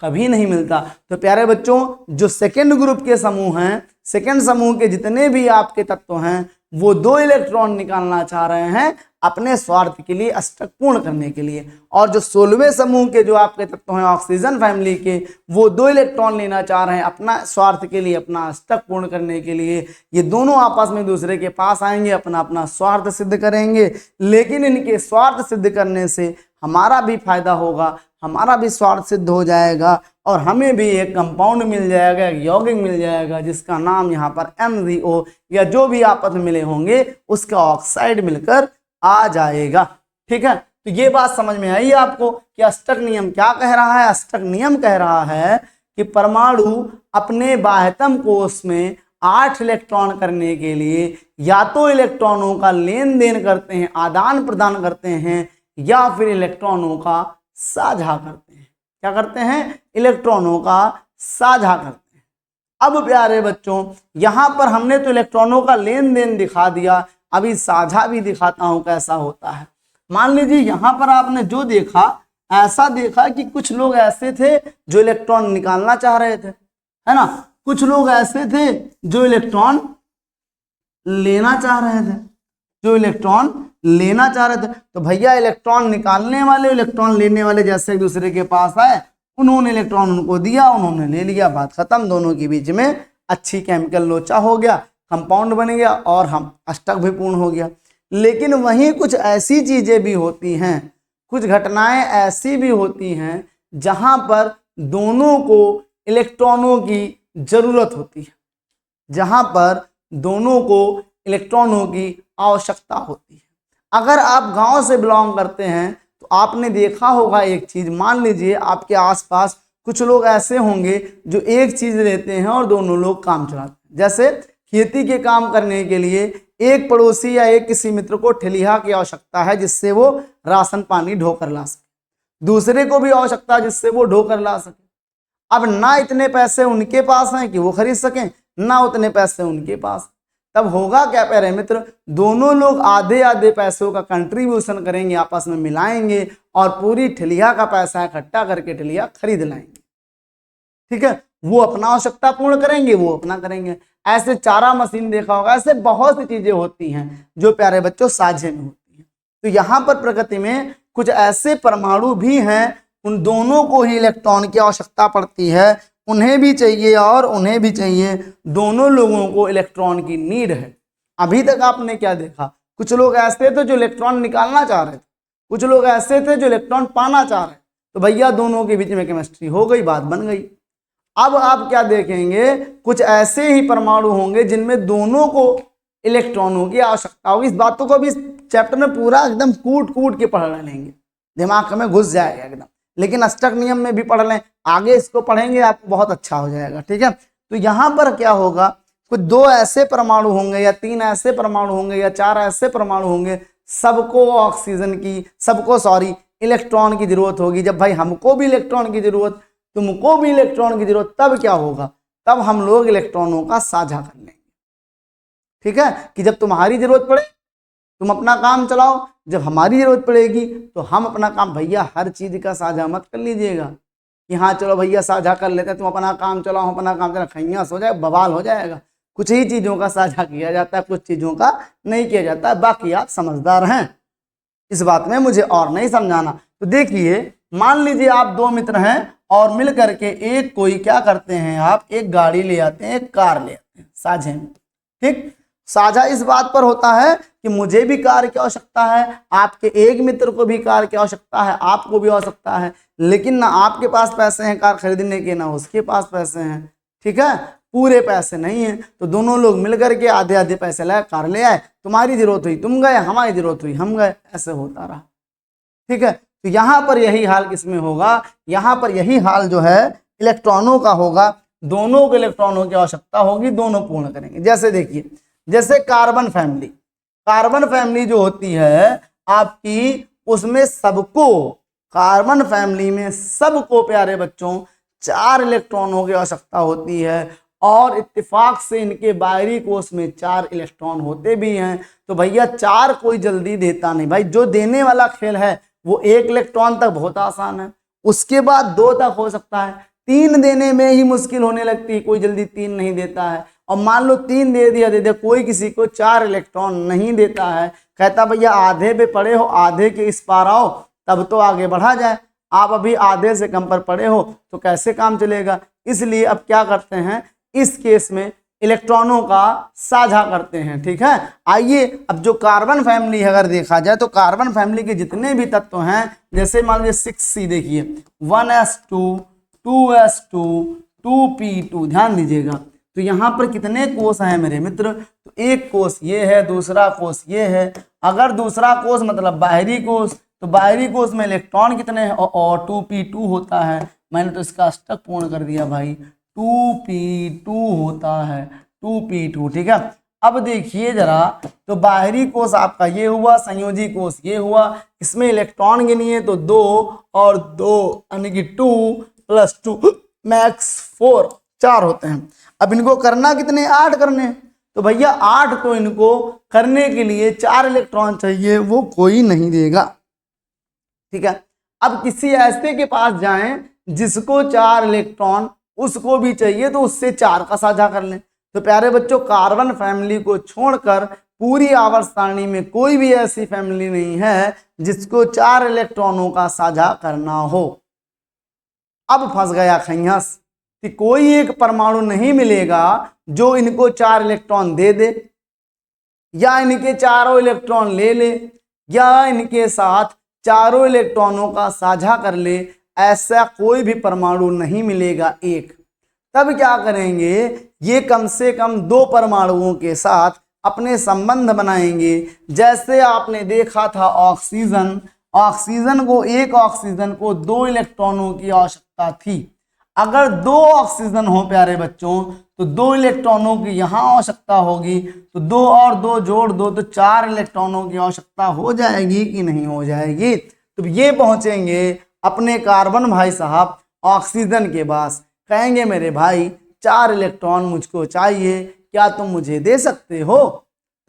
कभी नहीं मिलता। तो प्यारे बच्चों, जो सेकेंड ग्रुप के समूह हैं, सेकेंड समूह के जितने भी आपके तत्व हैं, वो 2 इलेक्ट्रॉन निकालना चाह रहे हैं अपने स्वार्थ के लिए, अष्टक पूर्ण करने के लिए। और जो 16वें समूह के जो आपके तत्व हैं ऑक्सीजन फैमिली के, वो 2 इलेक्ट्रॉन लेना चाह रहे हैं अपना स्वार्थ के लिए, अपना अष्टक पूर्ण करने के लिए। ये दोनों आपस में दूसरे के पास आएंगे, अपना अपना स्वार्थ सिद्ध करेंगे। लेकिन इनके स्वार्थ सिद्ध करने से हमारा भी फायदा होगा, हमारा भी स्वार्थ सिद्ध हो जाएगा, और हमें भी एक कंपाउंड मिल जाएगा, एक यौगिक मिल जाएगा, जिसका नाम यहाँ पर MgO या जो भी आपस में मिले होंगे उसका ऑक्साइड मिलकर आ जाएगा। ठीक है, तो ये बात समझ में आई आपको कि अष्टक नियम क्या कह रहा है। अष्टक नियम कह रहा है कि परमाणु अपने बाह्यतम कोश में 8 इलेक्ट्रॉन करने के लिए या तो इलेक्ट्रॉनों का लेन देन करते हैं, आदान प्रदान करते हैं, या फिर इलेक्ट्रॉनों का साझा करते हैं। क्या करते हैं? इलेक्ट्रॉनों का साझा करते हैं। अब प्यारे बच्चों, यहां पर हमने तो इलेक्ट्रॉनों का लेन देन दिखा दिया, अभी साझा भी दिखाता हूं कैसा होता है। मान लीजिए यहां पर आपने जो देखा, ऐसा देखा कि कुछ लोग ऐसे थे जो इलेक्ट्रॉन निकालना चाह रहे थे, है ना, कुछ लोग ऐसे थे जो इलेक्ट्रॉन लेना चाह रहे थे, जो इलेक्ट्रॉन लेना चाह रहे थे। तो भैया इलेक्ट्रॉन निकालने वाले इलेक्ट्रॉन लेने वाले जैसे एक दूसरे के पास आए, उन्होंने इलेक्ट्रॉन उनको दिया, उन्होंने ले लिया, बात खत्म। दोनों के बीच में अच्छी केमिकल लोचा हो गया, कंपाउंड बन गया, और हम अष्टक भी पूर्ण हो गया। लेकिन वहीं कुछ ऐसी चीजें भी होती हैं, कुछ घटनाएं ऐसी भी होती हैं जहां पर दोनों को इलेक्ट्रॉनों की जरूरत होती है, जहां पर दोनों को इलेक्ट्रॉनों की आवश्यकता होती है। अगर आप गांव से बिलोंग करते हैं तो आपने देखा होगा एक चीज, मान लीजिए आपके आसपास कुछ लोग ऐसे होंगे जो एक चीज लेते हैं और दोनों लोग काम चलाते हैं। जैसे खेती के काम करने के लिए एक पड़ोसी या एक किसी मित्र को ठेलिया की आवश्यकता है जिससे वो राशन पानी ढोकर ला सके, दूसरे को भी आवश्यकता है जिससे वो ढोकर ला सके। अब ना इतने पैसे उनके पास हैं कि वो खरीद सकें, ना उतने पैसे उनके पास। तब होगा क्या प्यारे मित्र, दोनों लोग आधे आधे पैसों का कंट्रीब्यूशन करेंगे, आपस में मिलाएंगे और पूरी ठेलिया का पैसा इकट्ठा करके ठेलिया खरीद लाएंगे। ठीक है, वो अपना आवश्यकता पूर्ण करेंगे, वो अपना करेंगे। ऐसे चारा मशीन देखा होगा, ऐसे बहुत सी चीजें होती हैं जो प्यारे बच्चों साझे में होती हैं। तो यहाँ पर प्रकृति में कुछ ऐसे परमाणु भी हैं, उन दोनों को ही इलेक्ट्रॉन की आवश्यकता पड़ती है, उन्हें भी चाहिए और उन्हें भी चाहिए, दोनों लोगों को इलेक्ट्रॉन की नीड है। अभी तक आपने क्या देखा, कुछ लोग ऐसे थे जो इलेक्ट्रॉन निकालना चाह रहे थे, कुछ लोग ऐसे थे जो इलेक्ट्रॉन पाना चाह रहे थे। तो भैया दोनों के बीच में केमिस्ट्री हो गई, बात बन गई। अब आप क्या देखेंगे, कुछ ऐसे ही परमाणु होंगे जिनमें दोनों को इलेक्ट्रॉनों की आवश्यकता होगी। इस बातों को भी चैप्टर में पूरा एकदम कूट कूट के पढ़ लेंगे, दिमाग में घुस जाएगा एकदम। लेकिन अष्टक नियम में भी पढ़ लें, आगे इसको पढ़ेंगे आपको बहुत अच्छा हो जाएगा। ठीक है, तो यहाँ पर क्या होगा, कुछ 2 ऐसे परमाणु होंगे या 3 ऐसे परमाणु होंगे या 4 ऐसे परमाणु होंगे, सबको ऑक्सीजन की, सबको इलेक्ट्रॉन की जरूरत होगी। जब भाई हमको भी इलेक्ट्रॉन की जरूरत, तुमको भी इलेक्ट्रॉन की जरूरत, तब क्या होगा, तब हम लोग इलेक्ट्रॉनों का साझा कर लेंगे। ठीक है, कि जब तुम्हारी जरूरत पड़े तुम अपना काम चलाओ, जब हमारी जरूरत पड़ेगी तो हम अपना काम। भैया हर चीज का साझा मत कर लीजिएगा, कि हाँ चलो भैया साझा कर लेते हैं, तुम अपना काम चलाओ, हम अपना काम चला, खैयास हो जाए, बवाल हो जाएगा। कुछ ही चीज़ों का साझा किया जाता है, कुछ चीज़ों का नहीं किया जाता है। बाकी आप समझदार हैं, इस बात में मुझे और नहीं समझाना। तो देखिए, मान लीजिए आप दो मित्र हैं और मिल करके एक कोई क्या करते हैं, आप एक गाड़ी ले आते हैं, एक कार ले आते हैं साझे में। ठीक, साझा इस बात पर होता है कि मुझे भी कार की आवश्यकता है, आपके एक मित्र को भी कार की आवश्यकता है, आपको भी आवश्यकता है, लेकिन ना आपके पास पैसे हैं कार खरीदने के, ना उसके पास पैसे हैं। ठीक है, पूरे पैसे नहीं है, तो दोनों लोग मिलकर के आधे आधे पैसे लाए, कार ले आए, तुम्हारी जरूरत हुई तुम गए, हमारी जरूरत हुई हम गए, ऐसे होता रहा। ठीक है, तो यहाँ पर यही हाल किसमें होगा, यहाँ पर यही हाल जो है इलेक्ट्रॉनों का होगा। दोनों को इलेक्ट्रॉनों की आवश्यकता होगी, दोनों पूर्ण करेंगे। जैसे देखिए, जैसे कार्बन फैमिली, कार्बन फैमिली जो होती है आपकी, उसमें सबको, कार्बन फैमिली में सबको प्यारे बच्चों 4 इलेक्ट्रॉनों की आवश्यकता होती है, और इत्तेफाक से इनके बाहरी कोश में 4 इलेक्ट्रॉन होते भी हैं। तो भैया 4 कोई जल्दी देता नहीं भाई, जो देने वाला खेल है वो 1 इलेक्ट्रॉन तक बहुत आसान है, उसके बाद 2 तक हो सकता है, 3 देने में ही मुश्किल होने लगती है, कोई जल्दी 3 नहीं देता है। और मान लो 3 दे दिया, कोई किसी को 4 इलेक्ट्रॉन नहीं देता है, कहता भैया आधे पे पड़े हो, आधे के इस पार आओ तब तो आगे बढ़ा जाए, आप अभी आधे से कम पर पड़े हो तो कैसे काम चलेगा। इसलिए अब क्या करते हैं, इस केस में इलेक्ट्रॉनों का साझा करते हैं। ठीक है, आइए अब जो कार्बन फैमिली है अगर देखा जाए, तो कार्बन फैमिली के जितने भी तत्व हैं, जैसे मान लीजिए 6C देखिए, 1s2 2s2 2p2, ध्यान दीजिएगा। तो यहाँ पर कितने कोष हैं मेरे मित्र, तो एक कोष ये है, दूसरा कोष ये है। अगर दूसरा कोष मतलब बाहरी कोष, तो बाहरी कोष में इलेक्ट्रॉन कितने हैं, और 2p2 होता है। मैंने तो इसका अष्टक पूर्ण कर दिया भाई, 2p2 होता है, 2p2। ठीक है, अब देखिए जरा, तो बाहरी कोष आपका ये हुआ, संयोजी कोष ये हुआ, इसमें इलेक्ट्रॉन गिनिए तो 2 और 2 यानी कि 2 + 2 मैक्स 4, 4 होते हैं। अब इनको करना कितने, 8 करने, तो भैया 8 तो इनको करने के लिए 4 इलेक्ट्रॉन चाहिए, वो कोई नहीं देगा। ठीक है, अब किसी ऐसे के पास जाएं जिसको 4 इलेक्ट्रॉन उसको भी चाहिए, तो उससे 4 का साझा कर लें। तो प्यारे बच्चों, कार्बन फैमिली को छोड़कर पूरी आवर्त सारणी में कोई भी ऐसी फैमिली नहीं है जिसको 4 इलेक्ट्रॉनों का साझा करना हो। अब फंस गया खैयास कि कोई एक परमाणु नहीं मिलेगा जो इनको 4 इलेक्ट्रॉन दे दे, या इनके चारों इलेक्ट्रॉन ले ले, या इनके साथ चारों इलेक्ट्रॉनों का साझा कर ले। ऐसा कोई भी परमाणु नहीं मिलेगा एक। तब क्या करेंगे, ये कम से कम 2 परमाणुओं के साथ अपने संबंध बनाएंगे। जैसे आपने देखा था ऑक्सीजन, ऑक्सीजन को, एक ऑक्सीजन को 2 इलेक्ट्रॉनों की आवश्यकता थी। अगर 2 ऑक्सीजन हो प्यारे बच्चों, तो 2 इलेक्ट्रॉनों की यहाँ आवश्यकता होगी, तो 2 और 2 जोड़ दो तो 4 इलेक्ट्रॉनों की आवश्यकता हो जाएगी कि नहीं हो जाएगी। तो ये पहुंचेंगे अपने कार्बन भाई साहब ऑक्सीजन के पास, कहेंगे मेरे भाई 4 इलेक्ट्रॉन मुझको चाहिए, क्या तुम मुझे दे सकते हो।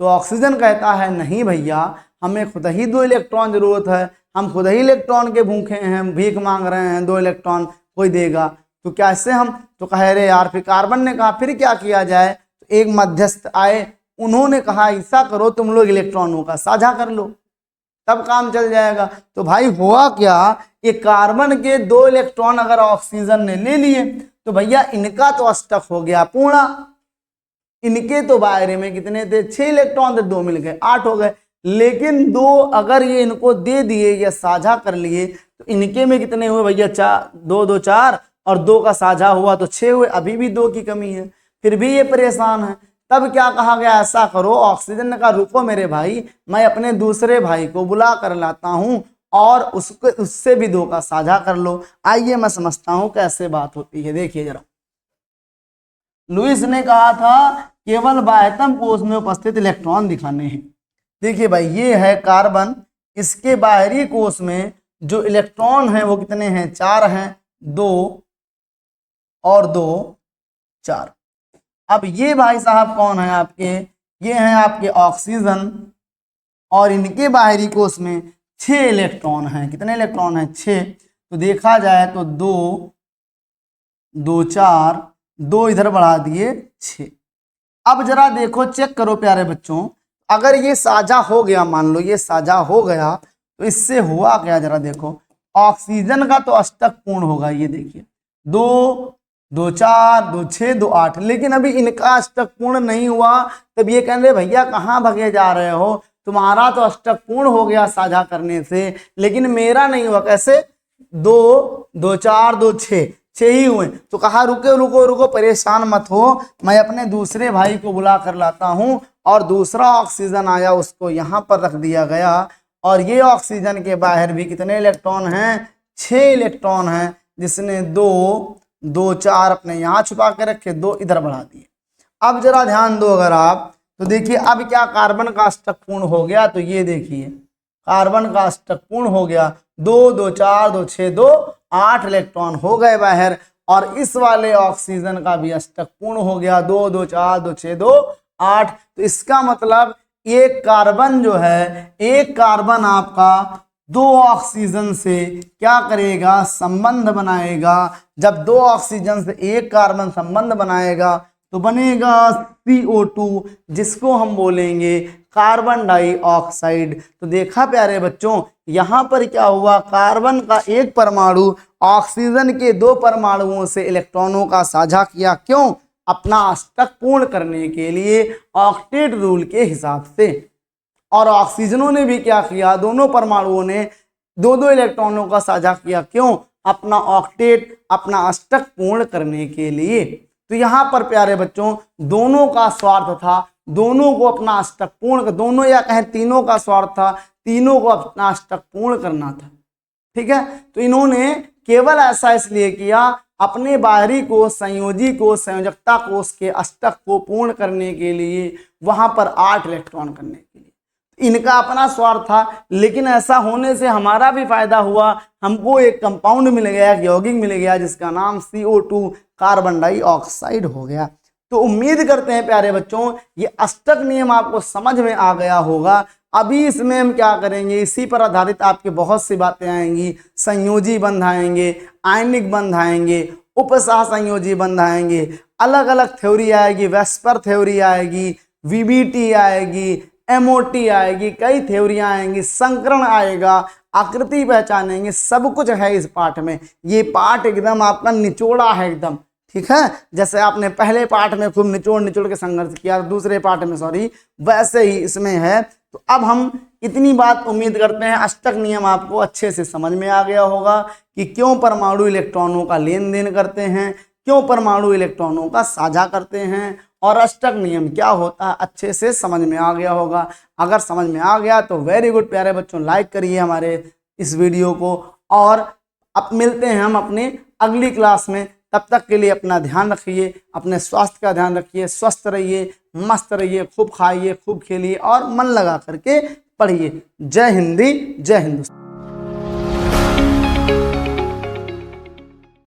तो ऑक्सीजन कहता है नहीं भैया, हमें खुद ही 2 इलेक्ट्रॉन जरूरत है, हम खुद ही इलेक्ट्रॉन के भूखे हैं, भीख मांग रहे हैं, 2 इलेक्ट्रॉन कोई देगा तो कैसे हम। तो कह रहे यार, फिर कार्बन ने कहा फिर क्या किया जाए। तो एक मध्यस्थ आए, उन्होंने कहा ऐसा करो तुम लोग इलेक्ट्रॉनों का साझा कर लो, तब काम चल जाएगा। तो भाई हुआ क्या, ये कार्बन के 2 इलेक्ट्रॉन अगर ऑक्सीजन ने ले लिए, तो भैया इनका तो अष्टक हो गया पूर्ण। इनके तो बाहरी में कितने थे, 6 इलेक्ट्रॉन थे, 2 मिल गए 8 हो गए। लेकिन 2 अगर ये इनको दे दिए या साझा कर लिए, तो इनके में कितने हुए भैया, 4, 2 2 4, और 2 का साझा हुआ तो 6 हुए। अभी भी 2 की कमी है, फिर भी ये परेशान है। तब क्या कहा गया, ऐसा करो, ऑक्सीजन ने कहा रुको मेरे भाई, मैं अपने दूसरे भाई को बुला कर लाता हूं और उससे भी 2 का साझा कर लो। आइए मैं समझता हूं कैसे बात होती है। देखिए जरा, लुईस ने कहा था केवल बाह्यतम कोश में उपस्थित इलेक्ट्रॉन दिखाने हैं। देखिए भाई, ये है कार्बन, इसके बाहरी कोश में जो इलेक्ट्रॉन है वो कितने हैं, 4 हैं, 2 और 2 4। अब ये भाई साहब कौन है आपके, ये हैं आपके ऑक्सीजन, और इनके बाहरी कोश में 6 इलेक्ट्रॉन हैं। कितने इलेक्ट्रॉन हैं, 6। तो देखा जाए तो 2 2 4, 2 इधर बढ़ा दिए 6। अब जरा देखो, चेक करो प्यारे बच्चों, अगर ये साझा हो गया, मान लो ये साझा हो गया, तो इससे हुआ क्या, जरा देखो, ऑक्सीजन का तो अष्टक पूर्ण होगा। ये देखिए 2 2 4 2 6 2 8, लेकिन अभी इनका अष्टक पूर्ण नहीं हुआ। तब ये कह रहे भैया कहाँ भगे जा रहे हो, तुम्हारा तो अष्टक पूर्ण हो गया साझा करने से, लेकिन मेरा नहीं हुआ। कैसे? 2 2 4 2 6 ही हुए। तो कहा रुको रुको रुको, परेशान मत हो, मैं अपने दूसरे भाई को बुला कर लाता हूं। और दूसरा ऑक्सीजन आया, उसको यहां पर रख दिया गया। और ये ऑक्सीजन के बाहर भी कितने इलेक्ट्रॉन हैं? 6 इलेक्ट्रॉन हैं, जिसने 2 2 4 अपने यहां छुपा के रखे, 2 इधर बढ़ा दिए। अब जरा ध्यान दो अगर आप, तो देखिए अब क्या कार्बन का अष्टक पूर्ण हो गया। तो ये देखिए कार्बन का अष्टक पूर्ण हो गया, 2 2 4 2 6 2 8 इलेक्ट्रॉन हो गए बाहर। और इस वाले ऑक्सीजन का भी अष्टक पूर्ण हो गया, 2 2 4 2 6 2 8। तो इसका मतलब एक कार्बन जो है, एक कार्बन आपका 2 ऑक्सीजन से क्या करेगा? संबंध बनाएगा। जब 2 ऑक्सीजन से एक कार्बन संबंध बनाएगा तो बनेगा CO2, जिसको हम बोलेंगे कार्बन डाइऑक्साइड। तो देखा प्यारे बच्चों, यहाँ पर क्या हुआ? कार्बन का एक परमाणु ऑक्सीजन के 2 परमाणुओं से इलेक्ट्रॉनों का साझा किया। क्यों? अपना अष्टक पूर्ण करने के लिए, ऑक्टेट रूल के हिसाब से। और ऑक्सीजनों ने भी क्या किया? दोनों परमाणुओं ने 2 इलेक्ट्रॉनों का साझा किया। क्यों? अपना ऑक्टेट, अपना अष्टक पूर्ण करने के लिए। तो यहाँ पर प्यारे बच्चों दोनों का स्वार्थ था, दोनों को अपना अष्टक पूर्ण, दोनों या कहें तीनों का स्वार्थ था, तीनों को अपना अष्टक पूर्ण करना था। ठीक है, तो इन्होंने केवल ऐसा इसलिए किया, अपने बाहरी कोश, संयोजी कोश, संयोजकता कोश के अष्टक को पूर्ण करने के लिए, वहां पर 8 इलेक्ट्रॉन करने के लिए। इनका अपना स्वार्थ था, लेकिन ऐसा होने से हमारा भी फायदा हुआ। हमको एक कंपाउंड मिल गया, एक यौगिक मिल गया, जिसका नाम CO2 कार्बन डाइऑक्साइड हो गया। तो उम्मीद करते हैं प्यारे बच्चों ये अष्टक नियम आपको समझ में आ गया होगा। अभी इसमें हम क्या करेंगे, इसी पर आधारित आपके बहुत सी बातें आएंगी। संयोजी बंध आएंगे, आयनिक बंध आएंगे, उपसह संयोजी बंध आएंगे, अलग अलग थ्योरी आएगी, वेस्पर थ्योरी आएगी, VBT आएगी, MOT आएगी, कई थ्योरियां आएंगी, संकरण आएगा, आकृति पहचानेंगे, सब कुछ है इस पाठ में। ये पाठ एकदम आपका निचोड़ा है एकदम। ठीक है, जैसे आपने पहले पाठ में खूब निचोड़ निचोड़ के संघर्ष किया, दूसरे पाठ में वैसे ही इसमें है। तो अब हम इतनी बात उम्मीद करते हैं अष्टक नियम आपको अच्छे से समझ में आ गया होगा कि क्यों परमाणु इलेक्ट्रॉनों का लेन देन करते हैं, क्यों परमाणु इलेक्ट्रॉनों का साझा करते हैं, और अष्टक नियम क्या होता है अच्छे से समझ में आ गया होगा। अगर समझ में आ गया तो वेरी गुड प्यारे बच्चों, लाइक करिए हमारे इस वीडियो को। और अब मिलते हैं हम अपने अगली क्लास में। तब तक के लिए अपना ध्यान रखिए, अपने स्वास्थ्य का ध्यान रखिए, स्वस्थ रहिए, मस्त रहिए, खूब खाइए, खूब खेलिए और मन लगा करके पढ़िए। जय हिंदी, जय हिंदुस्तान।